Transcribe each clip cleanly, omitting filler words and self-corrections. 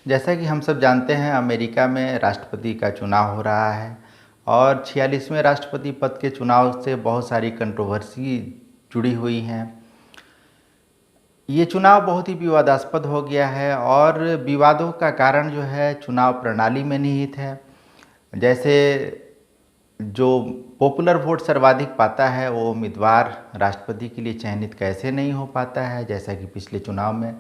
जैसा कि हम सब जानते हैं, अमेरिका में राष्ट्रपति का चुनाव हो रहा है और 46वें राष्ट्रपति पद के चुनाव से बहुत सारी कंट्रोवर्सी जुड़ी हुई हैं। ये चुनाव बहुत ही विवादास्पद हो गया है और विवादों का कारण जो है चुनाव प्रणाली में निहित है। जैसे जो पॉपुलर वोट सर्वाधिक पाता है वो उम्मीदवार राष्ट्रपति के लिए चयनित कैसे नहीं हो पाता है। जैसा कि पिछले चुनाव में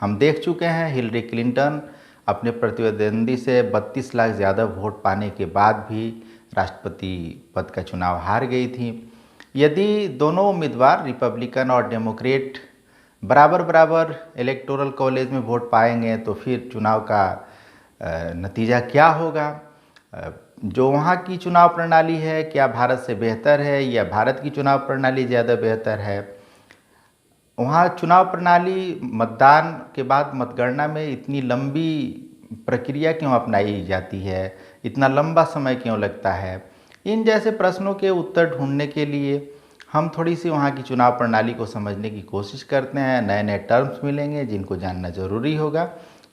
हम देख चुके हैं, हिलरी क्लिंटन अपने प्रतिद्वंदी से 32 लाख ज़्यादा वोट पाने के बाद भी राष्ट्रपति पद का चुनाव हार गई थी। यदि दोनों उम्मीदवार रिपब्लिकन और डेमोक्रेट बराबर बराबर इलेक्टोरल कॉलेज में वोट पाएंगे तो फिर चुनाव का नतीजा क्या होगा। जो वहाँ की चुनाव प्रणाली है क्या भारत से बेहतर है या भारत की चुनाव प्रणाली ज़्यादा बेहतर है। वहाँ चुनाव प्रणाली मतदान के बाद मतगणना में इतनी लंबी प्रक्रिया क्यों अपनाई जाती है, इतना लंबा समय क्यों लगता है। इन जैसे प्रश्नों के उत्तर ढूंढने के लिए हम थोड़ी सी वहाँ की चुनाव प्रणाली को समझने की कोशिश करते हैं। नए नए टर्म्स मिलेंगे जिनको जानना ज़रूरी होगा।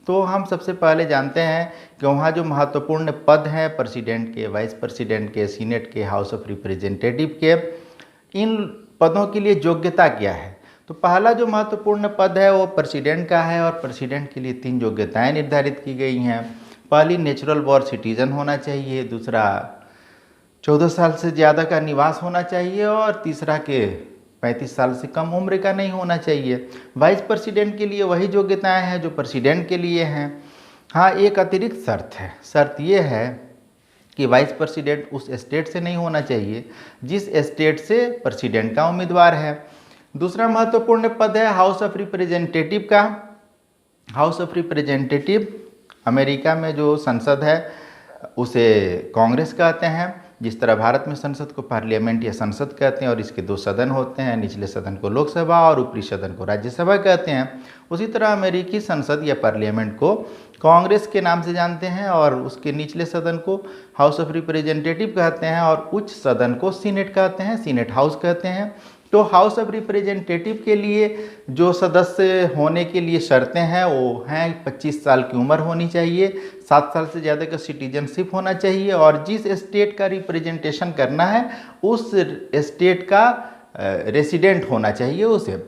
तो हम सबसे पहले जानते हैं कि वहाँ जो महत्वपूर्ण पद हैं प्रेसिडेंट के, वाइस प्रेसिडेंट के, सीनेट के, हाउस ऑफ रिप्रेजेंटेटिव के, इन पदों के लिए योग्यता क्या है। तो पहला जो महत्वपूर्ण पद है वो प्रेसिडेंट का है और प्रेसिडेंट के लिए 3 योग्यताएं निर्धारित की गई हैं। पहली, नेचुरल बॉर्न सिटीजन होना चाहिए। दूसरा, 14 साल से ज़्यादा का निवास होना चाहिए और तीसरा के 35 साल से कम उम्र का नहीं होना चाहिए। वाइस प्रेसिडेंट के लिए वही योग्यताएं हैं जो प्रेसिडेंट के लिए हैं। हाँ, एक अतिरिक्त शर्त है। शर्त ये है कि वाइस प्रेसिडेंट उस स्टेट से नहीं होना चाहिए जिस स्टेट से प्रेसिडेंट का उम्मीदवार है। दूसरा महत्वपूर्ण पद है हाउस ऑफ रिप्रेजेंटेटिव का। हाउस ऑफ रिप्रेजेंटेटिव अमेरिका में जो संसद है उसे कांग्रेस कहते हैं। जिस तरह भारत में संसद को पार्लियामेंट या संसद कहते हैं और इसके 2 सदन होते हैं, निचले सदन को लोकसभा और ऊपरी सदन को राज्यसभा कहते हैं, उसी तरह अमेरिकी संसद या पार्लियामेंट को कांग्रेस के नाम से जानते हैं और उसके निचले सदन को हाउस ऑफ रिप्रेजेंटेटिव कहते हैं और उच्च सदन को सीनेट कहते हैं, सीनेट हाउस कहते हैं। तो हाउस ऑफ रिप्रेजेंटेटिव के लिए जो सदस्य होने के लिए शर्तें हैं वो हैं 25 साल की उम्र होनी चाहिए, 7 साल से ज़्यादा का सिटीजनशिप होना चाहिए और जिस स्टेट का रिप्रेजेंटेशन करना है उस स्टेट का रेसिडेंट होना चाहिए उसे।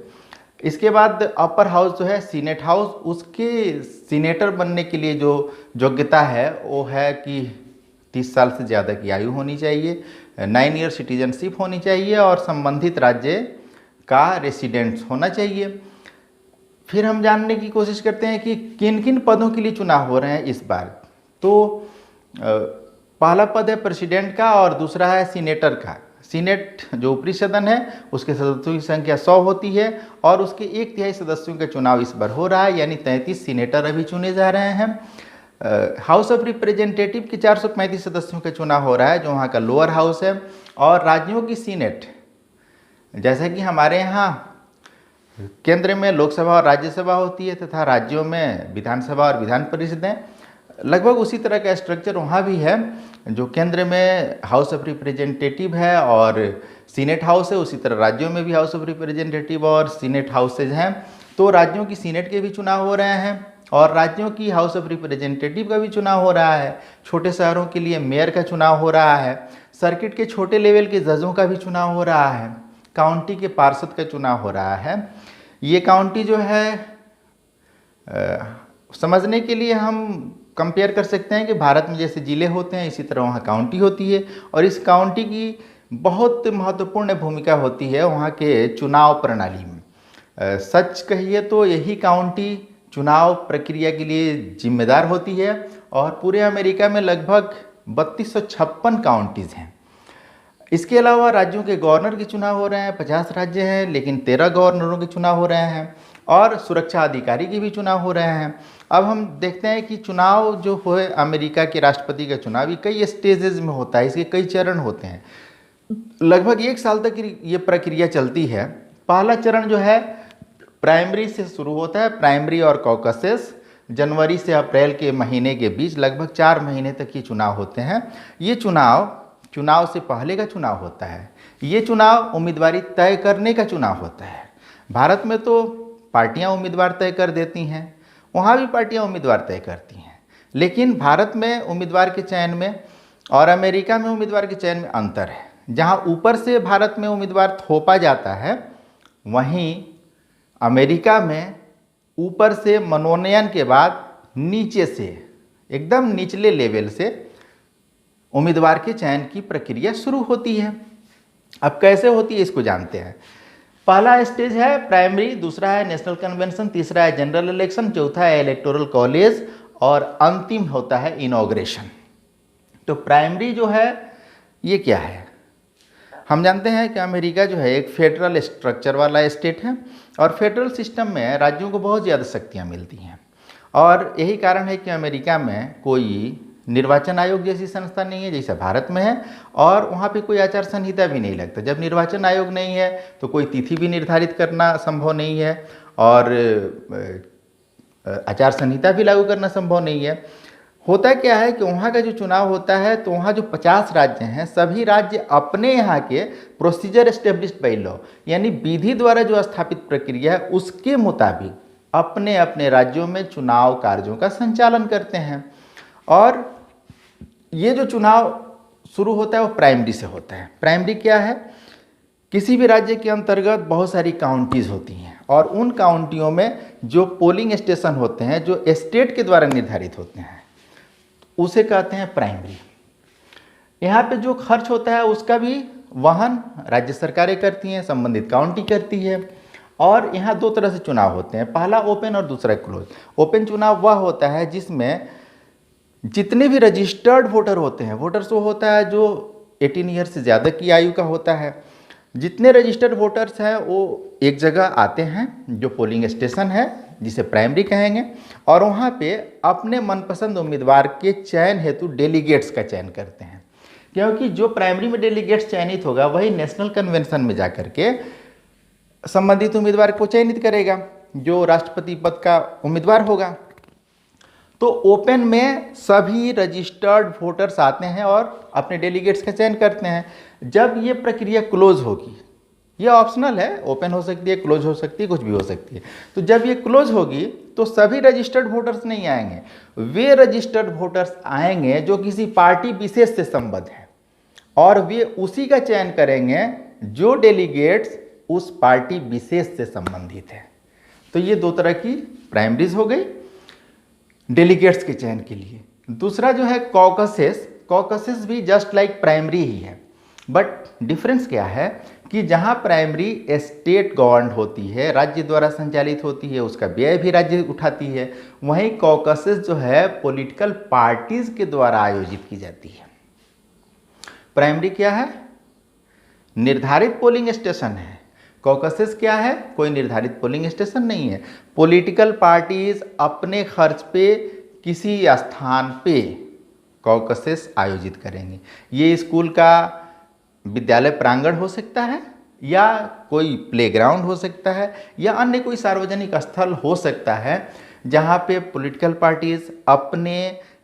इसके बाद अपर हाउस जो है सीनेट हाउस, उसके सीनेटर बनने के लिए जो योग्यता है वो है कि 30 साल से ज़्यादा की आयु होनी चाहिए, 9 ईयर सिटीजनशिप होनी चाहिए और संबंधित राज्य का रेसिडेंट्स होना चाहिए। फिर हम जानने की कोशिश करते हैं कि किन किन पदों के लिए चुनाव हो रहे हैं इस बार। तो पहला पद है प्रेसिडेंट का और दूसरा है सीनेटर का। सीनेट जो ऊपरी सदन है उसके सदस्यों की संख्या 100 होती है और उसके 1/3 सदस्यों का चुनाव इस बार हो रहा है, यानी 33 सीनेटर अभी चुने जा रहे हैं। हाउस ऑफ रिप्रेजेंटेटिव के 435 सदस्यों का चुनाव हो रहा है जो वहाँ का लोअर हाउस है। और राज्यों की सीनेट, जैसा कि हमारे यहाँ केंद्र में लोकसभा और राज्यसभा होती है तथा राज्यों में विधानसभा और विधान परिषदें, लगभग उसी तरह का स्ट्रक्चर वहाँ भी है। जो केंद्र में हाउस ऑफ रिप्रेजेंटेटिव है और सीनेट हाउस है, उसी तरह राज्यों में भी हाउस ऑफ रिप्रेजेंटेटिव और सीनेट हाउसेज हैं। तो राज्यों की सीनेट के भी चुनाव हो रहे हैं और राज्यों की हाउस ऑफ रिप्रेजेंटेटिव का भी चुनाव हो रहा है। छोटे शहरों के लिए मेयर का चुनाव हो रहा है। सर्किट के छोटे लेवल के जजों का भी चुनाव हो रहा है। काउंटी के पार्षद का चुनाव हो रहा है। ये काउंटी जो है समझने के लिए हम कंपेयर कर सकते हैं कि भारत में जैसे ज़िले होते हैं इसी तरह वहाँ काउंटी होती है और इस काउंटी की बहुत महत्वपूर्ण भूमिका होती है वहाँ के चुनाव प्रणाली में। सच कहिए तो यही काउंटी चुनाव प्रक्रिया के लिए जिम्मेदार होती है और पूरे अमेरिका में लगभग 3256 काउंटीज़ हैं। इसके अलावा राज्यों के गवर्नर के चुनाव हो रहे हैं। 50 राज्य हैं लेकिन 13 गवर्नरों के चुनाव हो रहे हैं और सुरक्षा अधिकारी के भी चुनाव हो रहे हैं। अब हम देखते हैं कि चुनाव जो है अमेरिका के राष्ट्रपति का चुनाव ये कई स्टेजेस में होता है, इसके कई चरण होते हैं। लगभग 1 साल तक ये प्रक्रिया चलती है। पहला चरण जो है प्राइमरी से शुरू होता है। प्राइमरी और कॉकसेस जनवरी से अप्रैल के महीने के बीच लगभग 4 महीने तक ये चुनाव होते हैं। ये चुनाव से पहले का चुनाव होता है। ये चुनाव उम्मीदवारी तय करने का चुनाव होता है। भारत में तो पार्टियां उम्मीदवार तय कर देती हैं, वहाँ भी पार्टियां उम्मीदवार तय करती हैं। लेकिन भारत में उम्मीदवार के चयन में और अमेरिका में उम्मीदवार के चयन में अंतर है। जहां ऊपर से भारत में उम्मीदवार थोपा जाता है, वहीं अमेरिका में ऊपर से मनोनयन के बाद नीचे से, एकदम निचले लेवल से उम्मीदवार के चयन की प्रक्रिया शुरू होती है। अब कैसे होती है इसको जानते हैं। पहला स्टेज है प्राइमरी, दूसरा है नेशनल कन्वेंशन, तीसरा है जनरल इलेक्शन, चौथा है इलेक्टोरल कॉलेज और अंतिम होता है इनॉग्रेशन। तो प्राइमरी जो है ये क्या है? हम जानते हैं कि अमेरिका जो है एक फेडरल स्ट्रक्चर वाला स्टेट है और फेडरल सिस्टम में राज्यों को बहुत ज़्यादा शक्तियाँ मिलती हैं और यही कारण है कि अमेरिका में कोई निर्वाचन आयोग जैसी संस्था नहीं है जैसा भारत में है और वहाँ पे कोई आचार संहिता भी नहीं लगता। जब निर्वाचन आयोग नहीं है तो कोई तिथि भी निर्धारित करना संभव नहीं है और आचार संहिता भी लागू करना संभव नहीं है। होता क्या है कि वहाँ का जो चुनाव होता है तो वहाँ जो 50 राज्य हैं, सभी राज्य अपने यहाँ के प्रोसीजर एस्टेब्लिश्ड बाय लॉ, यानी विधि द्वारा जो स्थापित प्रक्रिया है उसके मुताबिक अपने अपने राज्यों में चुनाव कार्यों का संचालन करते हैं। और ये जो चुनाव शुरू होता है वो प्राइमरी से होता है। प्राइमरी क्या है? किसी भी राज्य के अंतर्गत बहुत सारी काउंटीज़ होती हैं और उन काउंटियों में जो पोलिंग स्टेशन होते हैं जो स्टेट के द्वारा निर्धारित होते हैं उसे कहते हैं प्राइमरी। यहाँ पे जो खर्च होता है उसका भी वहन राज्य सरकारें करती हैं, संबंधित काउंटी करती है। और यहाँ दो तरह से चुनाव होते हैं, पहला ओपन और दूसरा क्लोज। ओपन चुनाव वह होता है जिसमें जितने भी रजिस्टर्ड वोटर होते हैं, वोटर्स वो होता है जो 18 ईयर से ज़्यादा की आयु का होता है, जितने रजिस्टर्ड वोटर्स हैं वो एक जगह आते हैं जो पोलिंग स्टेशन है जिसे प्राइमरी कहेंगे और वहाँ पे अपने मनपसंद उम्मीदवार के चयन हेतु डेलीगेट्स का चयन करते हैं। क्योंकि जो प्राइमरी में डेलीगेट्स चयनित होगा वही नेशनल कन्वेंशन में जाकर के संबंधित उम्मीदवार को चयनित करेगा जो राष्ट्रपति पद का उम्मीदवार होगा। तो ओपन में सभी रजिस्टर्ड वोटर्स आते हैं और अपने डेलीगेट्स का चयन करते हैं। जब ये प्रक्रिया क्लोज होगी, ये ऑप्शनल है, ओपन हो सकती है, क्लोज हो सकती है, कुछ भी हो सकती है। तो जब ये क्लोज होगी तो सभी रजिस्टर्ड वोटर्स नहीं आएंगे, वे रजिस्टर्ड वोटर्स आएंगे जो किसी पार्टी विशेष से संबद्ध है और वे उसी का चयन करेंगे जो डेलीगेट्स उस पार्टी विशेष से संबंधित है। तो ये दो तरह की प्राइमरीज हो गई डेलीगेट्स के चयन के लिए। दूसरा जो है कॉकसेस। कॉकसेस भी जस्ट लाइक प्राइमरी ही है, बट डिफरेंस क्या है कि जहां प्राइमरी स्टेट गवर्न होती है, राज्य द्वारा संचालित होती है, उसका व्यय भी राज्य उठाती है, वहीं कॉकसेस जो है पॉलिटिकल पार्टीज के द्वारा आयोजित की जाती है। प्राइमरी क्या है? निर्धारित पोलिंग स्टेशन है। कॉकसेस क्या है? कोई निर्धारित पोलिंग स्टेशन नहीं है। पॉलिटिकल पार्टीज अपने खर्च पे किसी स्थान पे कॉकसेस आयोजित करेंगे। ये स्कूल का विद्यालय प्रांगण हो सकता है या कोई प्लेग्राउंड हो सकता है या अन्य कोई सार्वजनिक स्थल हो सकता है जहाँ पे पॉलिटिकल पार्टीज अपने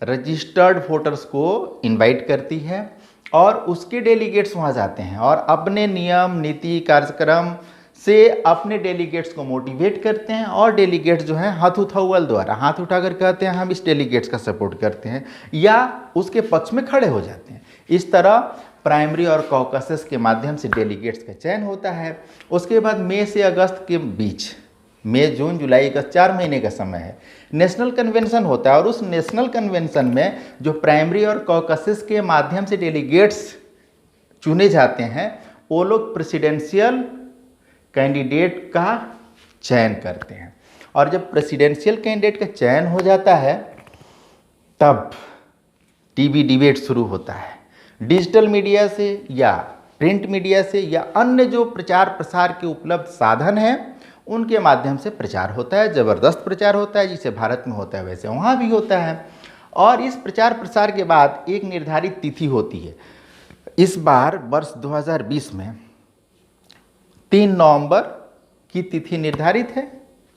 रजिस्टर्ड वोटर्स को इनवाइट करती है और उसके डेलीगेट्स वहाँ जाते हैं और अपने नियम नीति कार्यक्रम से अपने डेलीगेट्स को मोटिवेट करते हैं और डेलीगेट्स जो हैं हाथ उठाउअल द्वारा हाथ उठाकर कहते हैं हम इस डेलीगेट्स का सपोर्ट करते हैं या उसके पक्ष में खड़े हो जाते हैं। इस तरह प्राइमरी और कॉकसेस के माध्यम से डेलीगेट्स का चयन होता है। उसके बाद मई से अगस्त के बीच, मई जून जुलाई अगस्त 4 महीने का समय है, नेशनल कन्वेंशन होता है और उस नेशनल कन्वेंशन में जो प्राइमरी और कॉकसेस के माध्यम से डेलीगेट्स चुने जाते हैं वो लोग प्रेसिडेंशियल कैंडिडेट का चयन करते हैं और जब प्रेसिडेंशियल कैंडिडेट का चयन हो जाता है तब टीवी डिबेट शुरू होता है। डिजिटल मीडिया से या प्रिंट मीडिया से या अन्य जो प्रचार प्रसार के उपलब्ध साधन हैं उनके माध्यम से प्रचार होता है। ज़बरदस्त प्रचार होता है, जिसे भारत में होता है वैसे वहाँ भी होता है। और इस प्रचार प्रसार के बाद एक निर्धारित तिथि होती है। इस बार वर्ष 2020 में 3 नवंबर की तिथि निर्धारित है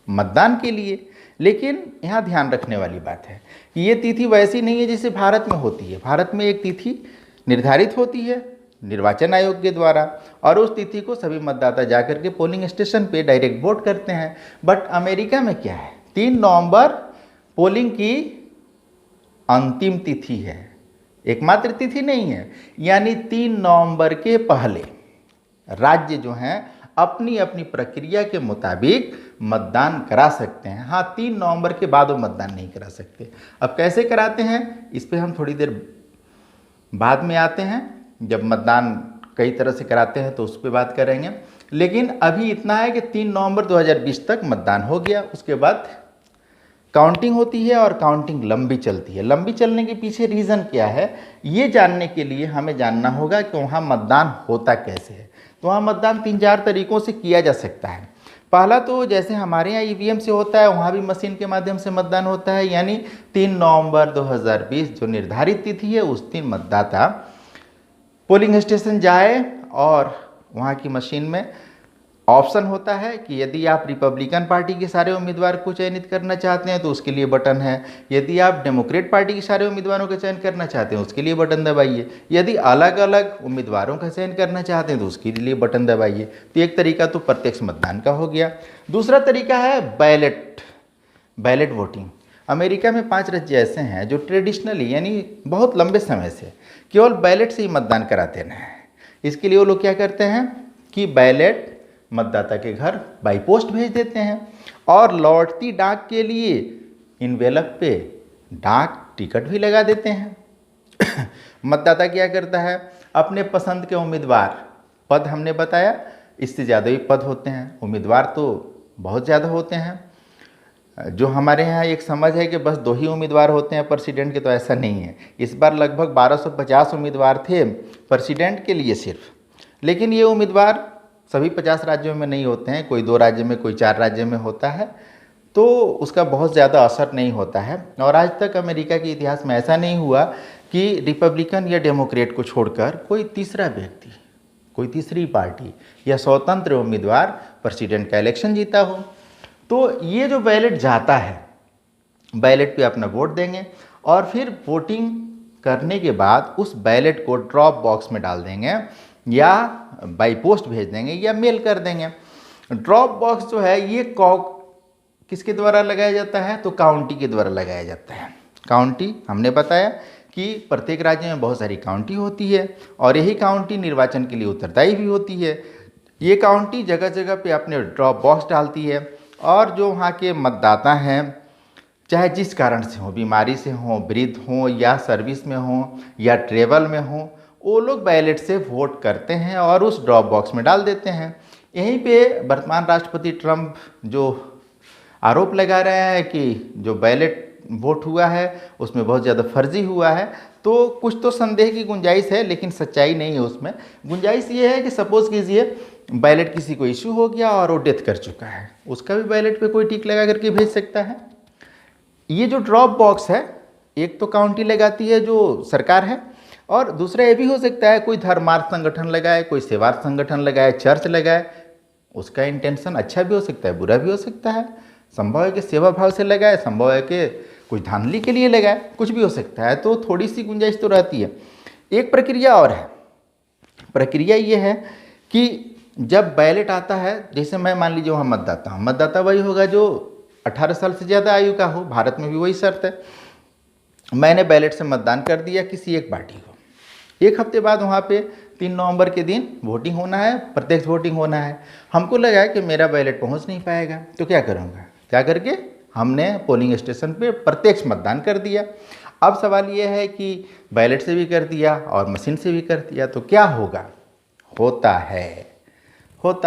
मतदान के लिए। लेकिन यहाँ ध्यान रखने वाली बात है कि ये तिथि वैसी नहीं है जैसे भारत में होती है। भारत में एक तिथि निर्धारित होती है निर्वाचन आयोग के द्वारा और उस तिथि को सभी मतदाता जाकर के पोलिंग स्टेशन पे डायरेक्ट वोट करते हैं। बट अमेरिका में क्या है, 3 नवंबर पोलिंग की अंतिम तिथि है, एकमात्र तिथि नहीं है। यानी 3 नवंबर के पहले राज्य जो हैं अपनी अपनी प्रक्रिया के मुताबिक मतदान करा सकते हैं। हाँ, 3 नवंबर के बाद वो मतदान नहीं करा सकते। अब कैसे कराते हैं इस पे हम थोड़ी देर बाद में आते हैं, जब मतदान कई तरह से कराते हैं तो उस पर बात करेंगे। लेकिन अभी इतना है कि 3 नवंबर 2020 तक मतदान हो गया। उसके बाद काउंटिंग होती है और काउंटिंग लंबी चलती है। लंबी चलने के पीछे रीज़न क्या है, ये जानने के लिए हमें जानना होगा कि वहाँ मतदान होता कैसे है। तो वहाँ मतदान 3-4 तरीक़ों से किया जा सकता है। पहला तो जैसे हमारे यहाँ ईवीएम से होता है, वहाँ भी मशीन के माध्यम से मतदान होता है। यानी 3 नवंबर 2020 जो निर्धारित तिथि है उस दिन मतदाता पोलिंग स्टेशन जाए और वहाँ की मशीन में ऑप्शन होता है कि यदि आप रिपब्लिकन पार्टी के सारे उम्मीदवार को चयनित करना चाहते हैं तो उसके लिए बटन है, यदि आप डेमोक्रेट पार्टी के सारे उम्मीदवारों का चयन करना चाहते हैं उसके लिए बटन दबाइए, यदि अलग अलग उम्मीदवारों का चयन करना चाहते हैं तो उसके लिए बटन दबाइए। तो एक तरीका तो प्रत्यक्ष मतदान का हो गया। दूसरा तरीका है बैलेट वोटिंग। अमेरिका में 5 राज्य ऐसे हैं जो ट्रेडिशनली यानी बहुत लंबे समय से केवल बैलेट से ही मतदान कराते रहे हैं। इसके लिए वो लोग क्या करते हैं कि बैलेट मतदाता के घर बाई पोस्ट भेज देते हैं और लौटती डाक के लिए इनवेलप पे डाक टिकट भी लगा देते हैं। मतदाता क्या करता है, अपने पसंद के उम्मीदवार, पद हमने बताया इससे ज़्यादा भी पद होते हैं, उम्मीदवार तो बहुत ज़्यादा होते हैं। जो हमारे यहाँ एक समझ है कि बस 2 ही उम्मीदवार होते हैं प्रेसिडेंट के, तो ऐसा नहीं है। इस बार लगभग 1250 उम्मीदवार थे प्रेसिडेंट के लिए सिर्फ। लेकिन ये उम्मीदवार सभी 50 राज्यों में नहीं होते हैं, कोई 2 राज्य में, कोई 4 राज्य में होता है, तो उसका बहुत ज़्यादा असर नहीं होता है। और आज तक अमेरिका के इतिहास में ऐसा नहीं हुआ कि रिपब्लिकन या डेमोक्रेट को छोड़कर कोई तीसरा व्यक्ति, कोई तीसरी पार्टी या स्वतंत्र उम्मीदवार प्रेसिडेंट का इलेक्शन जीता हो। तो ये जो बैलेट जाता है, बैलेट पे अपना वोट देंगे और फिर वोटिंग करने के बाद उस बैलेट को ड्रॉप बॉक्स में डाल देंगे या बाई पोस्ट भेज देंगे या मेल कर देंगे। ड्रॉप बॉक्स जो है ये किसके द्वारा लगाया जाता है, तो काउंटी के द्वारा लगाया जाता है। काउंटी हमने बताया कि प्रत्येक राज्य में बहुत सारी काउंटी होती है और यही काउंटी निर्वाचन के लिए उत्तरदायी भी होती है। ये काउंटी जगह जगह पे अपने ड्रॉप बॉक्स डालती है और जो वहाँ के मतदाता हैं, चाहे जिस कारण से हो, बीमारी से हो, वृद्ध हो या सर्विस में हो या ट्रेवल में हो, वो लोग बैलेट से वोट करते हैं और उस ड्रॉप बॉक्स में डाल देते हैं। यहीं पे वर्तमान राष्ट्रपति ट्रंप जो आरोप लगा रहे हैं कि जो बैलेट वोट हुआ है उसमें बहुत ज़्यादा फर्जी हुआ है, तो कुछ तो संदेह की गुंजाइश है, लेकिन सच्चाई नहीं है उसमें। गुंजाइश ये है कि सपोज़ कीजिए बैलेट किसी को इशू हो गया और वो डेथ कर चुका है, उसका भी बैलेट पे कोई टिक लगा करके भेज सकता है। ये जो ड्रॉप बॉक्स है, एक तो काउंटी लगाती है जो सरकार है, और दूसरा ये भी हो सकता है कोई धर्मार्थ संगठन लगाए, कोई सेवार्थ संगठन लगाए, चर्च लगाए। उसका इंटेंशन अच्छा भी हो सकता है, बुरा भी हो सकता है। संभव है कि सेवा भाव से लगाए, संभव है कि कोई धांधली के लिए लगाए, कुछ भी हो सकता है। तो थोड़ी सी गुंजाइश तो रहती है। एक प्रक्रिया और है। प्रक्रिया ये है कि जब बैलेट आता है, जैसे मैं मान लीजिए वहाँ मतदाता हूँ, मतदाता वही होगा जो 18 साल से ज़्यादा आयु का हो। भारत में भी वही शर्त है। मैंने बैलेट से मतदान कर दिया किसी एक पार्टी को। 1 हफ्ते बाद वहाँ पे 3 नवंबर के दिन वोटिंग होना है, प्रत्यक्ष वोटिंग होना है। हमको लगा कि मेरा बैलेट पहुँच नहीं पाएगा, तो क्या करूँगा, क्या करके हमने पोलिंग स्टेशन पे प्रत्यक्ष मतदान कर दिया। अब सवाल ये है कि बैलेट से भी कर दिया और मशीन से भी कर दिया, तो क्या होगा। होता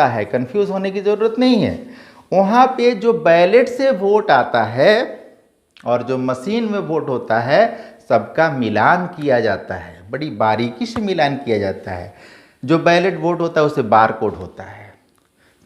है, कंफ्यूज होने की ज़रूरत नहीं है। वहाँ पे जो बैलेट से वोट आता है और जो मशीन में वोट होता है, सबका मिलान किया जाता है, बड़ी बारीकी से मिलान किया जाता है। जो बैलेट वोट होता है उसे बार कोड होता है,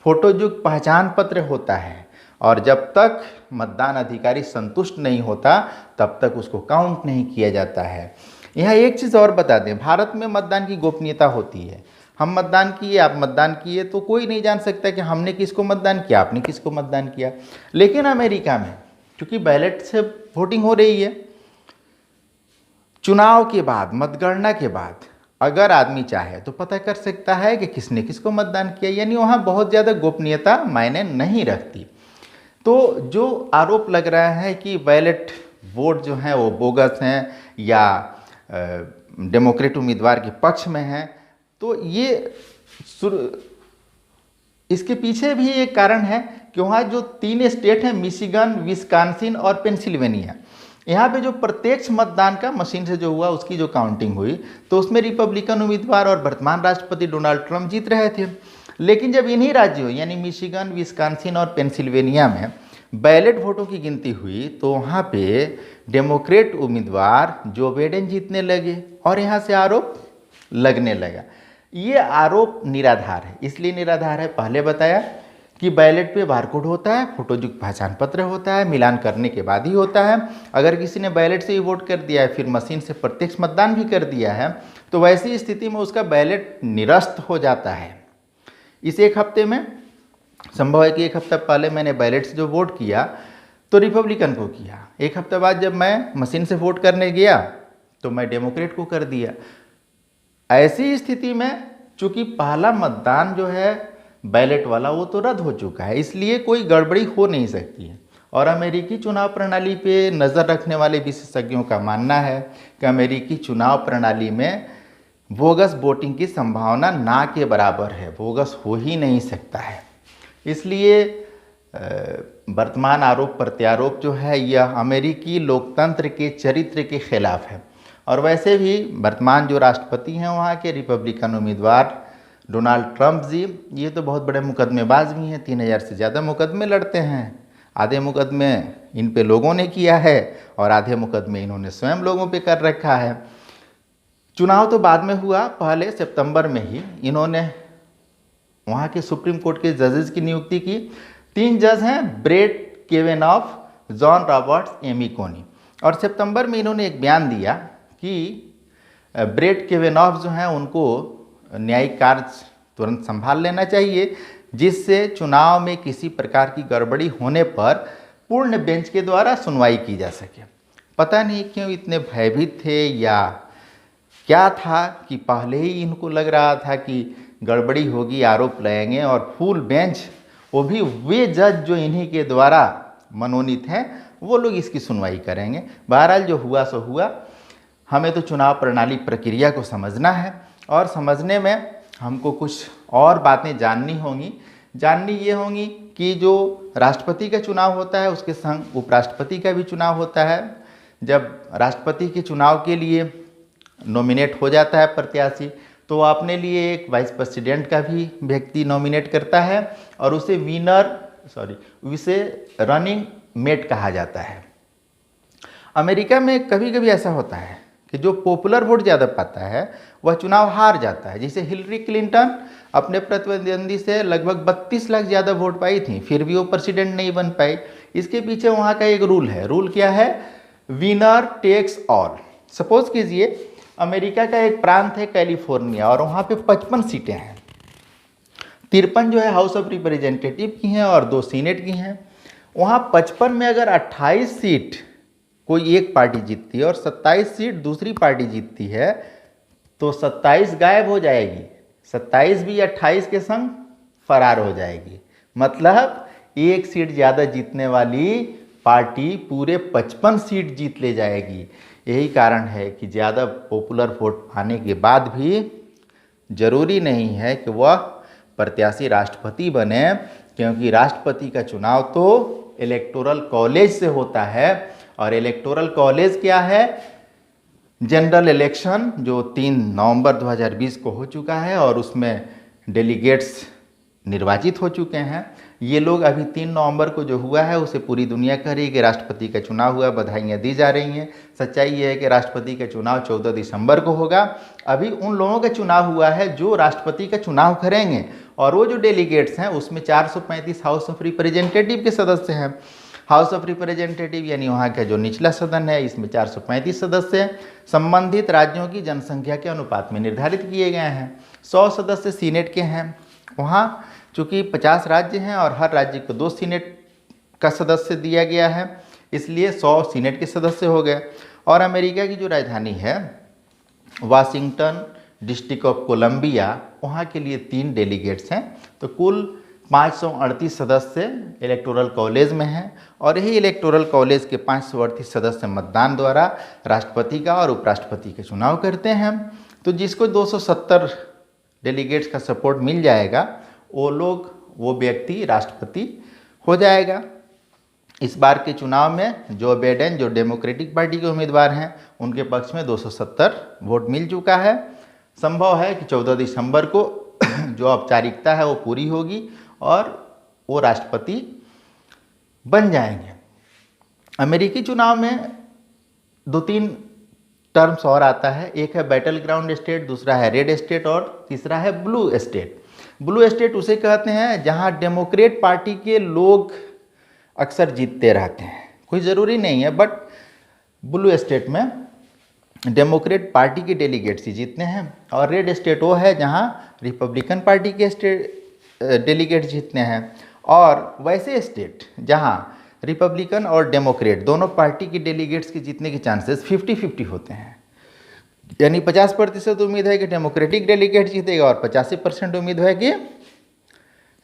फोटोयुक्त पहचान पत्र होता है, और जब तक मतदान अधिकारी संतुष्ट नहीं होता तब तक उसको काउंट नहीं किया जाता है। यहाँ एक चीज़ और बता दें, भारत में मतदान की गोपनीयता होती है। हम मतदान किए, आप मतदान किए, तो कोई नहीं जान सकता कि हमने किसको मतदान किया, आपने किसको मतदान किया। लेकिन अमेरिका में क्योंकि बैलेट से वोटिंग हो रही है, चुनाव के बाद, मतगणना के बाद अगर आदमी चाहे तो पता कर सकता है कि किसने किसको मतदान किया। यानी वहाँ बहुत ज़्यादा गोपनीयता मायने नहीं रखती। तो जो आरोप लग रहा है कि बैलेट वोट जो हैं वो बोगस हैं या डेमोक्रेट उम्मीदवार के पक्ष में हैं। तो ये इसके पीछे भी एक कारण है कि वहाँ जो 3 स्टेट हैं, मिशिगन, विस्कॉन्सिन और पेंसिल्वेनिया, यहाँ पे जो प्रत्यक्ष मतदान का मशीन से जो हुआ उसकी जो काउंटिंग हुई तो उसमें रिपब्लिकन उम्मीदवार और वर्तमान राष्ट्रपति डोनाल्ड ट्रंप जीत रहे थे। लेकिन जब इन्हीं राज्यों यानी मिशिगन, विस्कॉन्सिन और पेंसिल्वेनिया में बैलेट वोटों की गिनती हुई तो वहाँ पे डेमोक्रेट उम्मीदवार जो बाइडेन जीतने लगे और यहाँ से आरोप लगने लगा। ये आरोप निराधार है। इसलिए निराधार है, पहले बताया कि बैलेट पे बारकोड होता है, फोटोयुक्त पहचान पत्र होता है, मिलान करने के बाद ही होता है। अगर किसी ने बैलेट से ही वोट कर दिया है फिर मशीन से प्रत्यक्ष मतदान भी कर दिया है तो वैसी स्थिति में उसका बैलेट निरस्त हो जाता है। इस एक हफ्ते में संभव है कि एक हफ्ता पहले मैंने बैलेट से जो वोट किया तो रिपब्लिकन को किया, एक हफ्ते बाद जब मैं मशीन से वोट करने गया तो मैं डेमोक्रेट को कर दिया। ऐसी स्थिति में चूंकि पहला मतदान जो है बैलेट वाला वो तो रद्द हो चुका है, इसलिए कोई गड़बड़ी हो नहीं सकती है। और अमेरिकी चुनाव प्रणाली पे नज़र रखने वाले विशेषज्ञों का मानना है कि अमेरिकी चुनाव प्रणाली में बोगस वोटिंग की संभावना ना के बराबर है, बोगस हो ही नहीं सकता है। इसलिए वर्तमान आरोप प्रत्यारोप जो है यह अमेरिकी लोकतंत्र के चरित्र के खिलाफ है। और वैसे भी वर्तमान जो राष्ट्रपति हैं वहाँ के रिपब्लिकन उम्मीदवार डोनाल्ड ट्रंप जी, ये तो बहुत बड़े मुकदमेबाज भी हैं, 3000 से ज़्यादा मुकदमे लड़ते हैं। आधे मुकदमे इन पे लोगों ने किया है और आधे मुकदमे इन्होंने स्वयं लोगों पे कर रखा है। चुनाव तो बाद में हुआ, पहले सितंबर में ही इन्होंने वहाँ के सुप्रीम कोर्ट के जजेस की नियुक्ति की। 3 जज हैं, Brett Kavanaugh, John Roberts, Amy Coney. और सितंबर में इन्होंने एक बयान दिया कि ब्रेट केवेनॉफ जो हैं उनको न्यायिक कार्य तुरंत संभाल लेना चाहिए, जिससे चुनाव में किसी प्रकार की गड़बड़ी होने पर पूर्ण बेंच के द्वारा सुनवाई की जा सके। पता नहीं क्यों इतने भयभीत थे या क्या था कि पहले ही इनको लग रहा था कि गड़बड़ी होगी, आरोप लगेंगे और फुल बेंच, वो भी वे जज जो इन्हीं के द्वारा मनोनीत हैं, वो लोग इसकी सुनवाई करेंगे। बहरहाल जो हुआ सो हुआ। हमें तो चुनाव प्रणाली प्रक्रिया को समझना है और समझने में हमको कुछ और बातें जाननी होंगी। जाननी ये होंगी कि जो राष्ट्रपति का चुनाव होता है उसके संग उपराष्ट्रपति का भी चुनाव होता है। जब राष्ट्रपति के चुनाव के लिए नॉमिनेट हो जाता है प्रत्याशी तो अपने लिए एक वाइस प्रेसिडेंट का भी व्यक्ति नॉमिनेट करता है और उसे उसे रनिंग मेट कहा जाता है। अमेरिका में कभी कभी ऐसा होता है कि जो पॉपुलर वोट ज़्यादा पाता है वह चुनाव हार जाता है। जैसे हिलरी क्लिंटन अपने प्रतिद्वंदी से लगभग 32 लाख ज़्यादा वोट पाई थी, फिर भी वो प्रेसिडेंट नहीं बन पाई। इसके पीछे वहाँ का एक रूल है। रूल क्या है? Winner takes all. सपोज कीजिए अमेरिका का एक प्रांत है कैलिफोर्निया और वहाँ पे 55 सीटें हैं। 53 जो है हाउस ऑफ रिप्रेजेंटेटिव की हैं और 2 सीनेट की हैं। वहाँ 55 में अगर 28 सीट कोई एक पार्टी जीतती है और 27 सीट दूसरी पार्टी जीतती है तो 27 गायब हो जाएगी, 27 भी 28 के संग फरार हो जाएगी। मतलब एक सीट ज़्यादा जीतने वाली पार्टी पूरे 55 सीट जीत ले जाएगी। यही कारण है कि ज़्यादा पॉपुलर वोट पाने के बाद भी जरूरी नहीं है कि वह प्रत्याशी राष्ट्रपति बने, क्योंकि राष्ट्रपति का चुनाव तो इलेक्टोरल कॉलेज से होता है। और इलेक्टोरल कॉलेज क्या है? जनरल इलेक्शन जो 3 नवंबर 2020 को हो चुका है और उसमें डेलीगेट्स निर्वाचित हो चुके हैं। ये लोग अभी 3 नवंबर को जो हुआ है उसे पूरी दुनिया कह रही है कि राष्ट्रपति का चुनाव हुआ, बधाइयाँ दी जा रही हैं। सच्चाई ये है कि राष्ट्रपति का चुनाव 14 दिसंबर को होगा। अभी उन लोगों का चुनाव हुआ है जो राष्ट्रपति का चुनाव करेंगे और वो जो डेलीगेट्स हैं उसमें 435 हाउस ऑफ रिप्रेजेंटेटिव के सदस्य हैं। हाउस ऑफ रिप्रेजेंटेटिव यानी वहाँ का जो निचला सदन है, इसमें 435 सदस्य संबंधित राज्यों की जनसंख्या के अनुपात में निर्धारित किए गए हैं। 100 सदस्य सीनेट के हैं। वहाँ चूँकि 50 राज्य हैं और हर राज्य को 2 सीनेट का सदस्य दिया गया है, इसलिए 100 सीनेट के सदस्य हो गए। और अमेरिका की जो राजधानी है वाशिंगटन डिस्ट्रिक्ट ऑफ कोलंबिया, वहाँ के लिए 3 डेलीगेट्स हैं। तो कुल 538 सदस्य इलेक्टोरल कॉलेज में हैं और यही इलेक्टोरल कॉलेज के 538 सदस्य मतदान द्वारा राष्ट्रपति का और उपराष्ट्रपति का चुनाव करते हैं। तो जिसको 270 डेलीगेट्स का सपोर्ट मिल जाएगा वो व्यक्ति राष्ट्रपति हो जाएगा। इस बार के चुनाव में जो बाइडेन जो डेमोक्रेटिक पार्टी के उम्मीदवार हैं उनके पक्ष में 270 वोट मिल चुका है। संभव है कि 14 दिसंबर को जो औपचारिकता है वो पूरी होगी और वो राष्ट्रपति बन जाएंगे। अमेरिकी चुनाव में 2-3 टर्म्स और आता है। एक है बैटल ग्राउंड स्टेट, दूसरा है रेड स्टेट और तीसरा है ब्लू स्टेट। ब्लू स्टेट उसे कहते हैं जहां डेमोक्रेट पार्टी के लोग अक्सर जीतते रहते हैं। कोई ज़रूरी नहीं है, बट ब्लू स्टेट में डेमोक्रेट पार्टी के डेलीगेट्स ही जीतते हैं। और रेड स्टेट वो है जहां रिपब्लिकन पार्टी के डेलीगेट जीतते हैं। और वैसे स्टेट जहां रिपब्लिकन और डेमोक्रेट दोनों पार्टी के डेलीगेट्स के जीतने के चांसेस 50-50 होते हैं। यानी 50% उम्मीद है कि डेमोक्रेटिक डेलीगेट जीतेगा और 85% उम्मीद है कि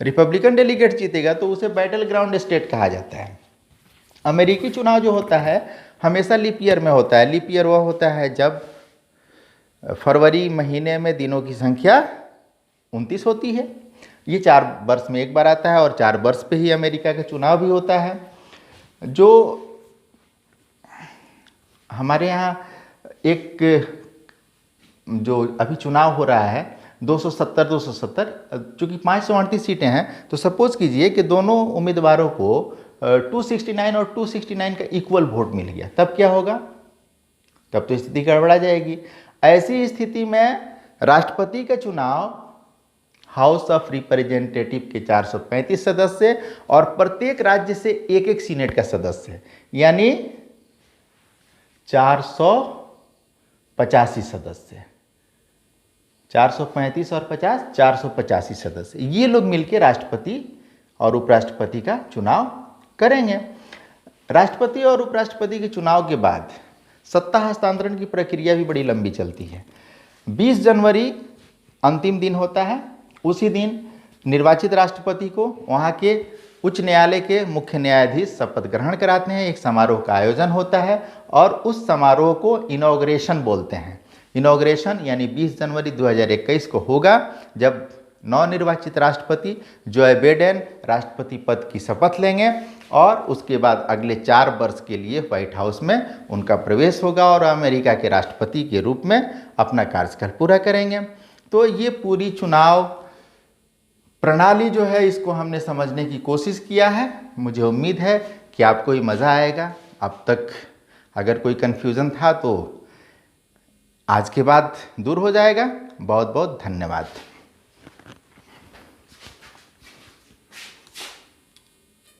रिपब्लिकन डेलीगेट जीतेगा। तो उसे बैटल ग्राउंड स्टेट कहा जाता है। अमेरिकी चुनाव जो होता है हमेशा लीप ईयर में होता है। लीप ईयर वह होता है जब फरवरी महीने में दिनों की संख्या 29 होती है। ये 4 वर्ष में एक बार आता है और 4 वर्ष पे ही अमेरिका का चुनाव भी होता है। जो हमारे यहाँ एक जो अभी चुनाव हो रहा है 270 चूँकि 538 सीटें हैं, तो सपोज कीजिए कि दोनों उम्मीदवारों को 269 और 269 का इक्वल वोट मिल गया, तब क्या होगा? तब तो स्थिति गड़बड़ा जाएगी। ऐसी स्थिति में राष्ट्रपति का चुनाव हाउस ऑफ रिप्रेजेंटेटिव के 435 सदस्य और प्रत्येक राज्य से एक सीनेट का सदस्य, यानी 485 सदस्य, 435 और 50 485 सदस्य, ये लोग मिलकर राष्ट्रपति और उपराष्ट्रपति का चुनाव करेंगे। राष्ट्रपति और उपराष्ट्रपति के चुनाव के बाद सत्ता हस्तांतरण की प्रक्रिया भी बड़ी लंबी चलती है। 20 जनवरी अंतिम दिन होता है। उसी दिन निर्वाचित राष्ट्रपति को वहाँ के उच्च न्यायालय के मुख्य न्यायाधीश शपथ ग्रहण कराते हैं। एक समारोह का आयोजन होता है और उस समारोह को इनॉग्रेशन बोलते हैं। इनॉग्रेशन यानी 20 जनवरी 2021 को होगा, जब नवनिर्वाचित राष्ट्रपति जो बाइडेन राष्ट्रपति पद की शपथ लेंगे और उसके बाद अगले 4 वर्ष के लिए व्हाइट हाउस में उनका प्रवेश होगा और अमेरिका के राष्ट्रपति के रूप में अपना कार्यकाल पूरा करेंगे। तो ये पूरी चुनाव प्रणाली जो है इसको हमने समझने की कोशिश किया है। मुझे उम्मीद है कि आपको ही मज़ा आएगा। अब तक अगर कोई कन्फ्यूज़न था तो आज के बाद दूर हो जाएगा। बहुत बहुत धन्यवाद।